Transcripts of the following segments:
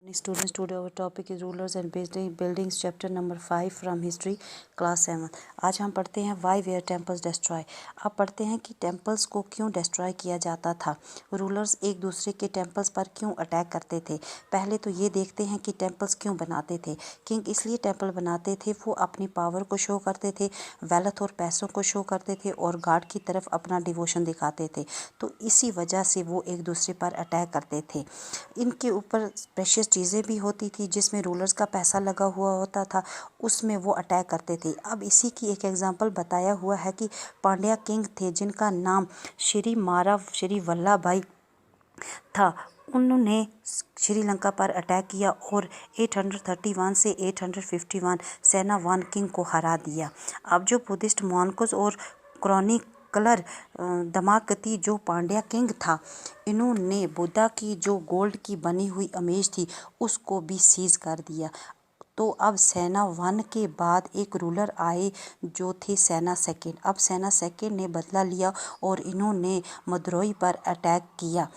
Students, today our topic is rulers and buildings, chapter number 5 from history, class 7. आज हम पढ़ते हैं why were temples destroy. अब पढ़ते हैं कि टेम्पल्स को क्यों डिस्ट्रॉय किया जाता था. रूलर्स एक दूसरे के टेम्पल्स पर क्यों अटैक करते थे. पहले तो ये देखते हैं कि टेम्पल्स क्यों बनाते थे. किंग इसलिए टेम्पल बनाते थे, वो अपनी पावर को शो करते थे, वेल्थ और पैसों को शो करते थे और गॉड की तरफ अपना डिवोशन दिखाते थे. तो इसी वजह से वो एक दूसरे पर अटैक करते थे. इनके ऊपर प्रेशियस चीज़ें भी होती थी जिसमें रूलर्स का पैसा लगा हुआ होता था, उसमें वो अटैक करते थे. अब इसी की एक एग्जांपल बताया हुआ है कि पांड्या किंग थे जिनका नाम श्री वल्लभ भाई था. उन्होंने श्रीलंका पर अटैक किया और 831 से 851 सेना वन किंग को हरा दिया. अब जो बुद्धिस्ट मॉन्क्स और क्रॉनिकलर दमाकती जो पांड्या किंग था, इन्होंने बुद्धा की जो गोल्ड की बनी हुई इमेज थी उसको भी सीज कर दिया. तो अब सेना वन के बाद एक रूलर आए जो थे सेना सेकेंड. अब सेना सेकेंड ने बदला लिया और इन्होंने मदुरई पर अटैक किया.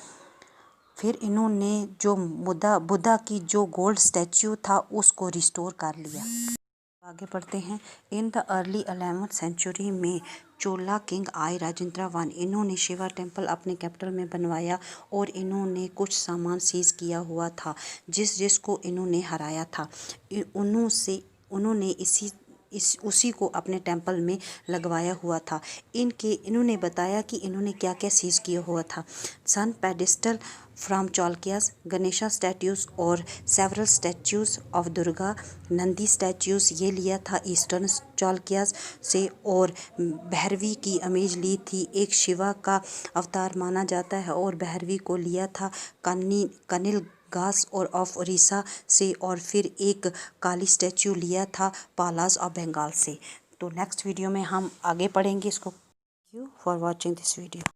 फिर इन्होंने जो बुद्धा की जो गोल्ड स्टैच्यू था उसको रिस्टोर कर लिया. आगे पढ़ते हैं. In the early 11th century में चोला किंग आए राजेंद्र वन. इन्होंने शिवा टेम्पल अपने कैपिटल में बनवाया और इन्होंने कुछ सामान सीज किया हुआ था जिसको इन्होंने हराया था. उन्होंने उसी को अपने टेम्पल में लगवाया हुआ था. इन्होंने बताया कि इन्होंने क्या क्या सीज किया हुआ था. सन pedestal from Chalukyas, Ganesha statutes और several statues of Durga, Nandi statues ये लिया था ईस्टर्न चालुक्यास से. और भैरवी की इमेज ली थी, एक शिवा का अवतार माना जाता है, और भैरवी को लिया था कनिल घास और ऑफ उड़ीसा से. और फिर एक काली स्टैच्यू लिया था पालास ऑफ बंगाल से. तो नेक्स्ट वीडियो में हम आगे पढ़ेंगे इसको. Thank you for watching this video.